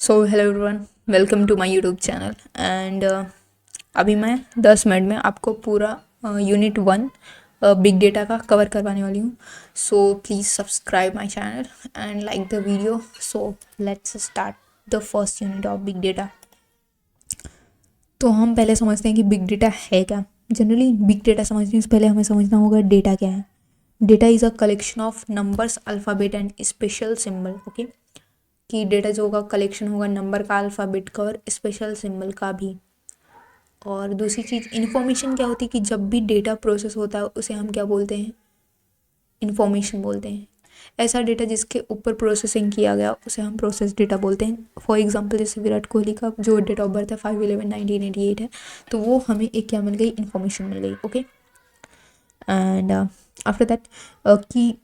So hello everyone, welcome to my YouTube channel and अभी मैं 10 minute में आपको पूरा यूनिट 1 बिग डेटा का कवर करवाने वाली हूँ. So please subscribe my channel and like the video. So let's start the first unit of big data. तो हम पहले समझते हैं कि बिग डेटा है क्या. जनरली बिग डेटा समझने से पहले हमें समझना होगा डेटा क्या है. Data is a collection of numbers, alphabet and special symbol. Okay, कि डेटा जो होगा कलेक्शन होगा नंबर का, अल्फ़ाबेट का और स्पेशल सिंबल का भी. और दूसरी चीज़ इन्फॉर्मेशन क्या होती है कि जब भी डेटा प्रोसेस होता है उसे हम क्या बोलते हैं, इन्फॉर्मेशन बोलते हैं. ऐसा डेटा जिसके ऊपर प्रोसेसिंग किया गया उसे हम प्रोसेस डेटा बोलते हैं. फॉर एग्जांपल जैसे विराट कोहली का जो डेट ऑफ बर्थ है 5/11/1988 है, तो वो हमें एक क्या मिल गई, इन्फॉर्मेशन मिल गई. ओके, एंड आफ्टर दैट कि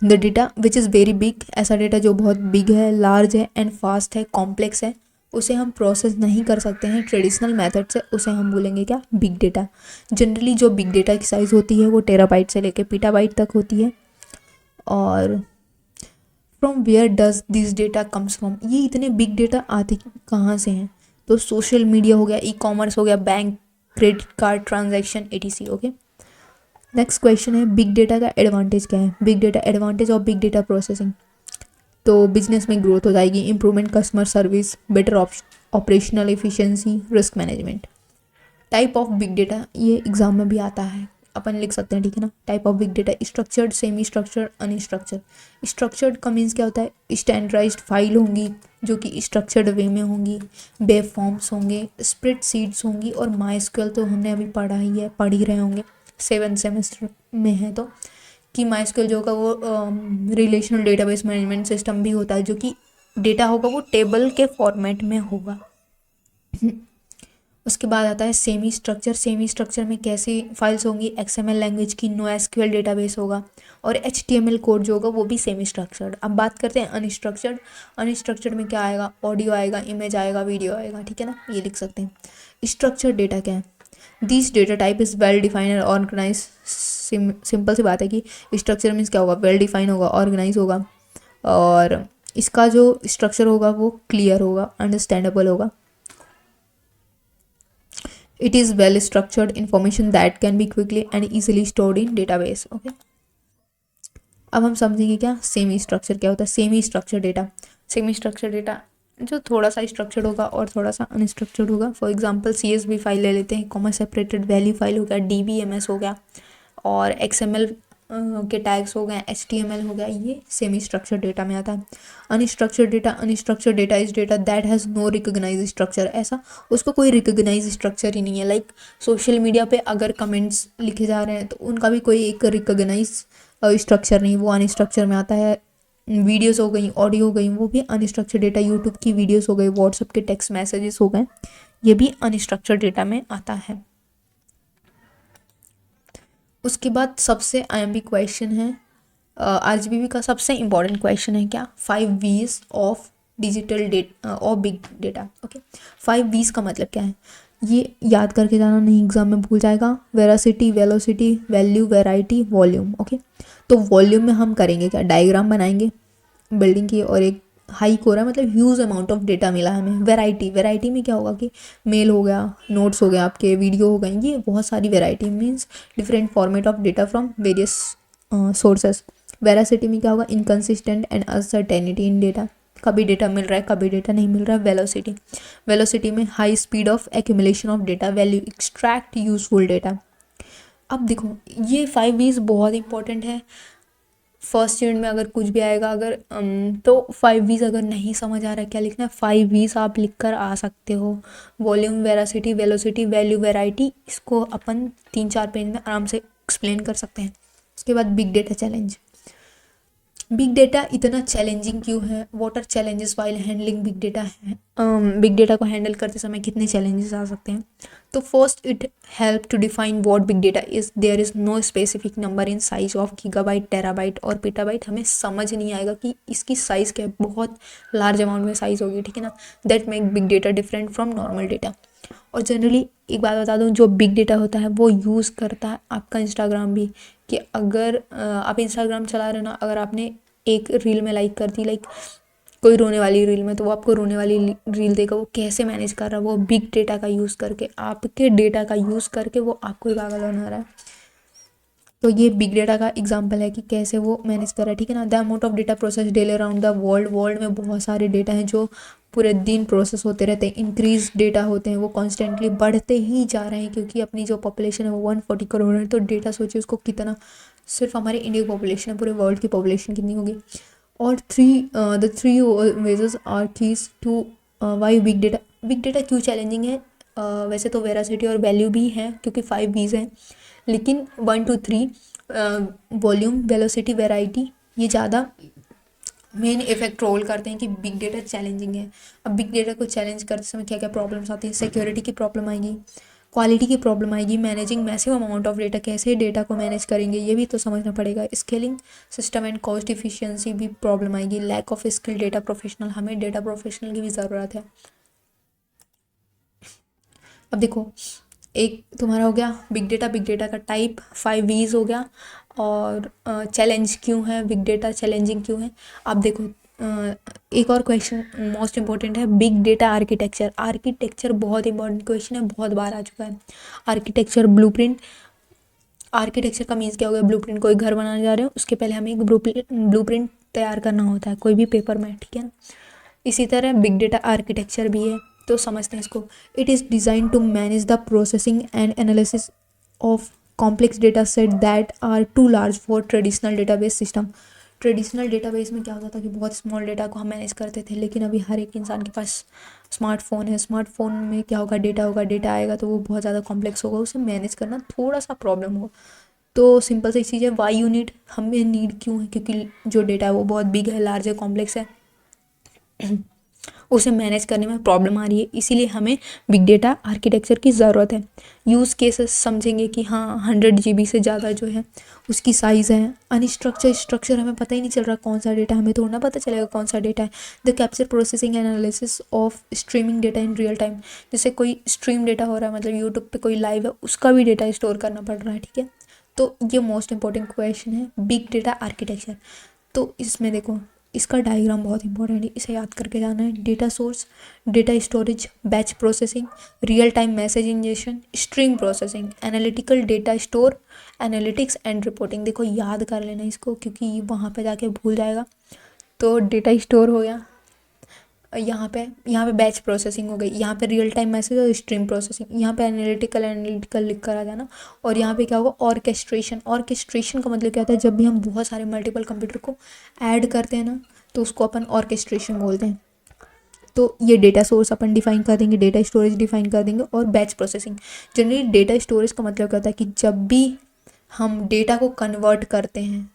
the data which is very big, ऐसा डेटा जो बहुत बिग है, लार्ज है एंड फास्ट है, कॉम्प्लेक्स है, उसे हम प्रोसेस नहीं कर सकते हैं ट्रेडिशनल मेथड से, उसे हम बोलेंगे क्या, बिग डेटा. जनरली जो बिग डेटा की साइज़ होती है वो टेराबाइट से लेके पीटाबाइट तक होती है. और from where does this data comes from, ये इतने बिग डेटा आते कहाँ से हैं. तो सोशल मीडिया हो गया, ई कॉमर्स हो गया, bank, credit card transaction, ETC. Okay, next question है बिग डेटा का एडवांटेज क्या है. Big data advantage of big data processing. तो बिजनेस में ग्रोथ हो जाएगी, improvement customer service, better operational efficiency, risk management. Type of big data ये exam में भी आता है, अपन लिख सकते हैं, ठीक है ना. Type of big data structured, semi structured, unstructured. Structured का मीन्स क्या होता है, स्टैंडर्डाइज्ड फाइल होंगी जो कि स्ट्रक्चर्ड वे में होंगी, वेब फॉर्म्स होंगे, स्प्रेड शीट्स होंगी, और माइस्क्यूएल तो हमने अभी पढ़ा ही है, पढ़ ही रहे होंगे 7 सेमेस्टर में है. तो कि माइस्क्यूएल जो होगा वो रिलेशनल डेटाबेस मैनेजमेंट सिस्टम भी होता है, जो कि डेटा होगा वो टेबल के फॉर्मेट में होगा. उसके बाद आता है सेमी स्ट्रक्चर. सेमी स्ट्रक्चर में कैसी फाइल्स होंगी, एक्सएमएल लैंग्वेज की, नो एसक्यूएल डेटाबेस होगा, और एचटीएमएल कोड जो होगा वो भी सेमी स्ट्रक्चर्ड. अब बात करते हैं अनस्ट्रक्चर्ड. अनस्ट्रक्चर्ड में क्या आएगा, ऑडियो आएगा, इमेज आएगा, वीडियो आएगा, ठीक है ना, ये लिख सकते हैं. स्ट्रक्चर्ड डेटा क्या है, this data type is well defined and organize. Simple सी बात है कि स्ट्रक्चर मीन्स क्या होगा, वेल डिफाइन होगा, ऑर्गेनाइज होगा, और इसका जो स्ट्रक्चर होगा वो क्लियर होगा, अंडरस्टैंडेबल होगा. It is well structured information that can be quickly and easily stored in database. Okay, अब हम समझेंगे क्या सेमी स्ट्रक्चर क्या होता है. Semi structure data, semi structure data जो थोड़ा सा स्ट्रक्चर्ड होगा और थोड़ा सा अनस्ट्रक्चर्ड होगा. फॉर एग्जांपल CSV फाइल ले लेते हैं, कॉमा सेपरेटेड वैल्यू फाइल हो गया, DBMS हो गया, और XML के टैग्स हो गए, HTML हो गया, ये सेमी स्ट्रक्चर डेटा में आता है. Unstructured data, unstructured data is data that has no recognise structure. ऐसा उसका कोई रिकॉग्नाइज स्ट्रक्चर ही नहीं है. लाइक सोशल मीडिया पे अगर कमेंट्स लिखे जा रहे हैं तो उनका भी कोई एक रिकॉग्नाइज स्ट्रक्चर नहीं, वो अनस्ट्रक्चर में आता है. वीडियोस हो गई, ऑडियो हो गई, वो भी अनस्ट्रक्चर्ड डेटा. यूट्यूब की वीडियोस हो गई, व्हाट्सएप के टेक्स्ट मैसेजेस हो गए, ये भी अनस्ट्रक्चर्ड डेटा में आता है. उसके बाद सबसे IMP क्वेश्चन है, RGPV का सबसे इम्पॉर्टेंट क्वेश्चन है क्या, 5 V's of digital data of big data. Okay, 5 V's का मतलब क्या है, ये याद करके जाना, नहीं एग्जाम में भूल जाएगा. Veracity, velocity, value, variety, volume. Okay, तो वॉल्यूम में हम करेंगे क्या, डायग्राम बनाएंगे बिल्डिंग की, और एक हाई हो रहा है मतलब ह्यूज अमाउंट ऑफ डेटा मिला है हमें. वेराइटी, वेराइटी में क्या होगा कि मेल हो गया, नोट्स हो गया, आपके वीडियो हो गए, ये बहुत सारी variety means different format of data from various sources. Veracity में क्या होगा, inconsistent and uncertainty in data, कभी डेटा मिल रहा है कभी डेटा नहीं मिल रहा है. वेलोसिटी, वेलोसिटी में high speed of accumulation of data. Value, extract useful data. अब देखो ये 5 V's बहुत इंपॉर्टेंट है. फर्स्ट यूनिट में अगर कुछ भी आएगा, अगर तो 5 V's अगर नहीं समझ आ रहा है क्या लिखना है, 5 V's आप लिख कर आ सकते हो. Volume, veracity, velocity, value, variety, इसको अपन 3-4 पेज में आराम से एक्सप्लेन कर सकते हैं. उसके बाद big data challenge. Big data इतना चैलेंजिंग क्यों है, what are challenges while handling big data है. बिग डेटा को हैंडल करते समय कितने चैलेंजेस आ सकते हैं. तो first it help to define what big data is. There is no specific number in size of gigabyte, terabyte और पीटाबाइट. हमें समझ नहीं आएगा कि इसकी साइज़ क्या है, बहुत लार्ज अमाउंट में साइज़ होगी, ठीक है ना. That make big data different from normal data. और जनरली एक बात बता दूं, जो बिग डेटा होता है वो यूज़ करता है आपका इंस्टाग्राम भी. कि अगर आप इंस्टाग्राम चला रहे हो ना, अगर आपने एक रील में लाइक कर दी, लाइक कोई रोने वाली रील में तो वो आपको रोने वाली रील देगा। वो कैसे मैनेज कर रहा है, वो बिग डेटा का यूज़ करके, आपके डेटा का यूज़ करके वो आपको ही पागल बना रहा है। तो ये बिग डेटा का एग्जांपल है कि कैसे वो मैनेज कर रहा है, ठीक है ना। The amount of data process daily around the world, world में बहुत सारे डेटा हैं जो पूरे दिन प्रोसेस होते रहते हैं। इंक्रीज डेटा होते हैं, वो कॉन्स्टेंटली बढ़ते ही जा रहे हैं क्योंकि अपनी जो पॉपुलेशन है वो 140 करोड़ है। तो डेटा सोचिए उसको कितना, सिर्फ हमारे इंडिया की पॉपुलेशन है, पूरे वर्ल्ड की पॉपुलेशन कितनी होगी। और the three V's are keys to why big data क्यों चैलेंजिंग है। वैसे तो वेरासिटी और वैल्यू भी है क्योंकि 5 वीज हैं, लेकिन 1 2 3 वॉल्यूम, वेलोसिटी, वैरायटी, ये ज़्यादा मेन इफेक्ट रोल करते हैं कि बिग डेटा चैलेंजिंग है। अब बिग डेटा को चैलेंज करते समय क्या क्या प्रॉब्लम्स आती हैं। सिक्योरिटी की प्रॉब्लम आएगी, क्वालिटी की प्रॉब्लम आएगी, managing massive amount of data, कैसे डेटा को मैनेज करेंगे ये भी तो समझना पड़ेगा। Scaling system and cost efficiency भी प्रॉब्लम आएगी। Lack of skill data professional, हमें डेटा प्रोफेशनल की भी ज़रूरत है। अब देखो, एक तुम्हारा हो गया बिग डेटा का टाइप, 5 वीज हो गया। और चैलेंज क्यों है बिग डेटा, चैलेंजिंग क्यों है। अब देखो एक और क्वेश्चन मोस्ट इंपॉर्टेंट है, बिग डेटा आर्किटेक्चर। आर्किटेक्चर बहुत इंपॉर्टेंट क्वेश्चन है, बहुत बार आ चुका है। Architecture, blueprint. आर्किटेक्चर का मीन्स क्या हो गया, ब्लूप्रिंट, कोई घर बनाने जा रहे हो उसके पहले हमें एक ब्लूप्रिंट तैयार करना होता है कोई भी पेपर में, ठीक है ना। इसी तरह बिग डेटा आर्किटेक्चर भी है, तो समझते हैं इसको। It is design to manage the processing and analysis of complex data set that are too large for traditional database system. Traditional database में क्या होता था कि बहुत स्मॉल डेटा को हम मैनेज करते थे, लेकिन अभी हर एक इंसान के पास स्मार्टफोन है। स्मार्टफोन में क्या होगा, डेटा आएगा तो वो बहुत ज़्यादा कॉम्प्लेक्स होगा, उसे मैनेज करना थोड़ा सा प्रॉब्लम होगा। तो सिंपल सी चीज़ है, वाई यूनिट, हमें नीड क्यों है, क्योंकि जो डेटा है वो बहुत बिग है, लार्ज है, कॉम्प्लेक्स है, उसे मैनेज करने में प्रॉब्लम आ रही है, इसीलिए हमें बिग डेटा आर्किटेक्चर की ज़रूरत है। यूज़ केसेस समझेंगे कि हाँ 100 GB से ज़्यादा जो है उसकी साइज़ है। स्ट्रक्चर हमें पता ही नहीं चल रहा कौन सा डेटा, हमें थोड़ा ना पता चलेगा कौन सा डेटा है। The capture processing analysis of streaming data in real time, जैसे कोई स्ट्रीम डेटा हो रहा है, मतलब यूट्यूब पे कोई लाइव है, उसका भी डेटा स्टोर करना पड़ रहा है, ठीक है। तो ये मोस्ट इंपॉर्टेंट क्वेश्चन है, बिग डेटा आर्किटेक्चर। तो इसमें देखो, इसका डायग्राम बहुत इंपॉर्टेंट है, इसे याद करके जाना है। Data source, data storage, batch processing, real time message injection, stream processing, analytical data store, analytics and reporting. देखो याद कर लेना इसको क्योंकि वहाँ पे जाके भूल जाएगा। तो डेटा स्टोर हो गया, यहाँ पे बैच प्रोसेसिंग हो गई, यहाँ पे रियल टाइम मैसेज और स्ट्रीम प्रोसेसिंग, यहाँ पे एनालिटिकल लिख कर आ जाना। और यहाँ पे क्या होगा, ऑर्केस्ट्रेशन। ऑर्केस्ट्रेशन का मतलब क्या होता है, जब भी हम बहुत सारे मल्टीपल कंप्यूटर को ऐड करते हैं ना तो उसको अपन ऑर्केस्ट्रेशन बोलते हैं। तो ये डेटा सोर्स अपन डिफाइन कर देंगे, डेटा स्टोरेज डिफाइन कर देंगे, और batch processing. Generally data storage का मतलब क्या होता है कि जब भी हम डेटा को कन्वर्ट करते हैं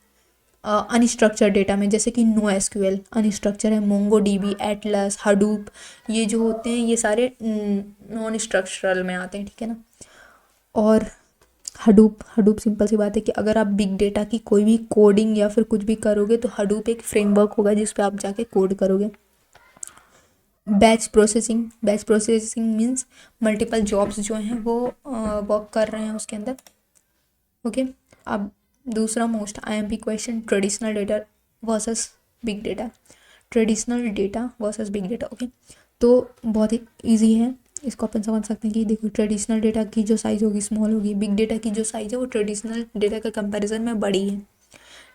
अनस्ट्रक्चर डेटा में, जैसे कि नो एसक्यूएल अनस्ट्रक्चर है, मोंगो डीबी, एटलस, हडूप, ये जो होते हैं ये सारे नॉन स्ट्रक्चरल में आते हैं, ठीक है ना। और हडूप सिंपल सी बात है कि अगर आप बिग डेटा की कोई भी कोडिंग या फिर कुछ भी करोगे तो हडूप एक फ्रेमवर्क होगा जिस पे आप जाके कोड करोगे। Batch processing means multiple jobs जो हैं वो वर्क कर रहे हैं उसके अंदर, ओके। अब दूसरा most IMP question, traditional data versus big data. Traditional data versus big data, okay. तो बहुत ही ईजी है, इसको अपन समझ सकते हैं कि देखो ट्रेडिशनल डेटा की जो साइज़ होगी स्मॉल होगी, बिग डेटा की जो साइज़ है वो ट्रेडिशनल डेटा के कंपैरिजन में बड़ी है।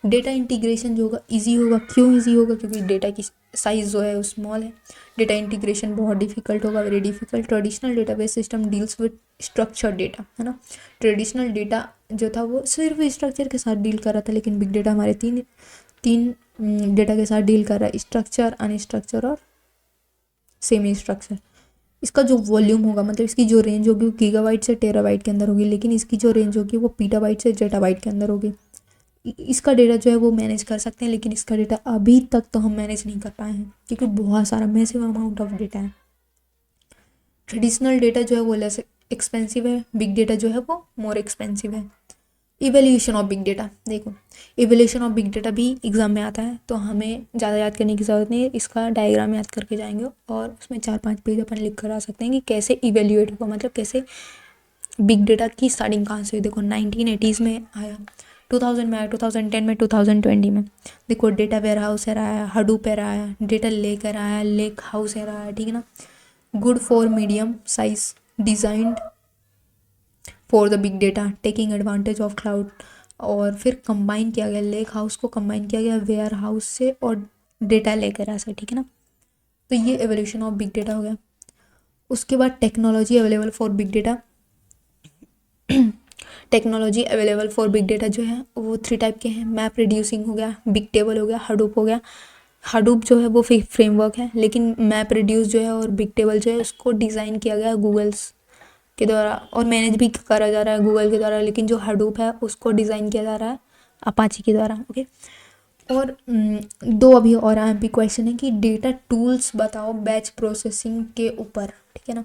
डेटा इंटीग्रेशन जो होगा ईजी होगा, क्यों ईजी होगा, क्योंकि डेटा की साइज़ जो है वो स्मॉल है। डेटा इंटीग्रेशन बहुत डिफिकल्ट होगा, very difficult. Traditional database system deals with structured data, है ना। ट्रेडिशनल डेटा जो था वो सिर्फ स्ट्रक्चर के साथ डील कर रहा था, लेकिन बिग डेटा हमारे तीन डेटा के साथ डील कर रहा है, स्ट्रक्चर, अनस्ट्रक्चर और सेमी स्ट्रक्चर। इसका जो वॉल्यूम होगा, मतलब इसकी जो रेंज होगी वो गीगाबाइट से टेराबाइट के अंदर होगी, लेकिन इसकी जो रेंज होगी वो पीटाबाइट से जेटाबाइट के अंदर होगी। इसका डेटा जो है वो मैनेज कर सकते हैं, लेकिन इसका डेटा अभी तक तो हम मैनेज नहीं कर पाए हैं क्योंकि बहुत सारा मैसिव अमाउंट ऑफ डेटा है। ट्रेडिशनल डेटा जो है वो लेस एक्सपेंसिव है, बिग डेटा जो है वो मोर एक्सपेंसिव है। इवेल्यूशन ऑफ बिग डेटा, देखो इवेल्यूशन ऑफ बिग डेटा भी एग्जाम में आता है, तो हमें ज़्यादा याद करने की ज़रूरत नहीं है, इसका डायग्राम याद करके जाएंगे और उसमें 4-5 पेज अपन लिख कर आ सकते हैं कि कैसे इवेल्यूएट हुआ, मतलब कैसे बिग डेटा की स्टार्टिंग कहाँ से हुई। देखो 1980s में आया, 2000 में आया, 2010 में, 2020 में। देखो डेटा वेयर हाउस है आया, हडूप है आया, डेटा लेक है आया, लेक हाउस है आया, ठीक है ना। Good for medium size, designed for the big data, taking advantage of cloud. और फिर कंबाइन किया गया, लेक हाउस को कंबाइन किया गया वेयर हाउस से और डेटा लेकर ऐसे, ठीक है ना। तो ये एवोल्यूशन ऑफ बिग डेटा हो गया। उसके बाद technology available for big data. Technology available for big data जो है वो 3 टाइप के हैं। मैप रिड्यूसिंग हो गया, बिग टेबल हो गया, हडूप हो गया। हडूप जो है वो फ्रेमवर्क है, लेकिन मैप रिड्यूस जो है और बिग टेबल जो है उसको डिज़ाइन किया गया गूगल्स के द्वारा और मैनेज भी करा जा रहा है गूगल के द्वारा, लेकिन जो हडूप है उसको डिज़ाइन किया जा रहा है अपाची के द्वारा। ओके। और 2 अभी और भी क्वेश्चन है कि डेटा टूल्स बताओ बैच प्रोसेसिंग के ऊपर, ठीक है ना।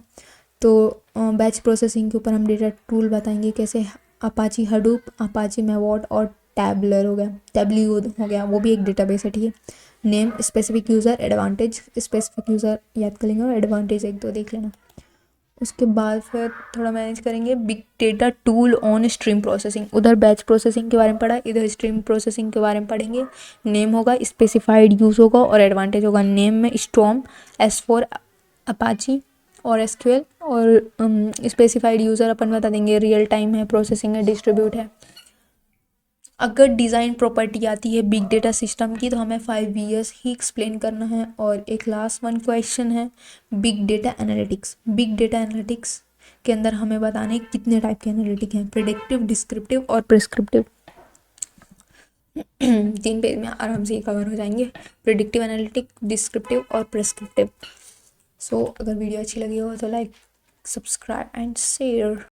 तो बैच प्रोसेसिंग के ऊपर हम डेटा टूल बताएंगे कैसे। अपाची हडूप, अपाची मेवॉट और टैबलर हो गया, टैबल्यू हो गया, वो भी एक डेटाबेस है, ठीक है। Name, specific user, advantage, specific user याद कर लेंगे और एडवांटेज 1-2 देख लेना। उसके बाद फिर थोड़ा मैनेज करेंगे big data tool on stream processing. उधर बैच प्रोसेसिंग के बारे में पढ़ा, इधर स्ट्रीम प्रोसेसिंग के बारे में पढ़ेंगे। नेम होगा, स्पेसिफाइड यूज़ होगा और एडवांटेज होगा। नेम में स्टॉर्म, S4 अपाची और SQL, और स्पेसिफाइड यूज़र अपन बता देंगे रियल टाइम है, प्रोसेसिंग है, डिस्ट्रीब्यूट है। अगर डिज़ाइन प्रॉपर्टी आती है बिग डेटा सिस्टम की तो हमें 5 Vs ही एक्सप्लेन करना है। और एक लास्ट 1 क्वेश्चन है big data analytics. Big data analytics के अंदर हमें बताने कितने टाइप के एनालिटिक हैं, प्रेडिक्टिव, डिस्क्रिप्टिव और प्रिस्क्रिप्टिव। 3 पेज में आराम से ये कवर हो जाएंगे, प्रेडिक्टिव एनालिटिक, डिस्क्रिप्टिव और प्रिस्क्रिप्टिव। सो अगर वीडियो अच्छी लगी हो तो लाइक, सब्सक्राइब एंड शेयर।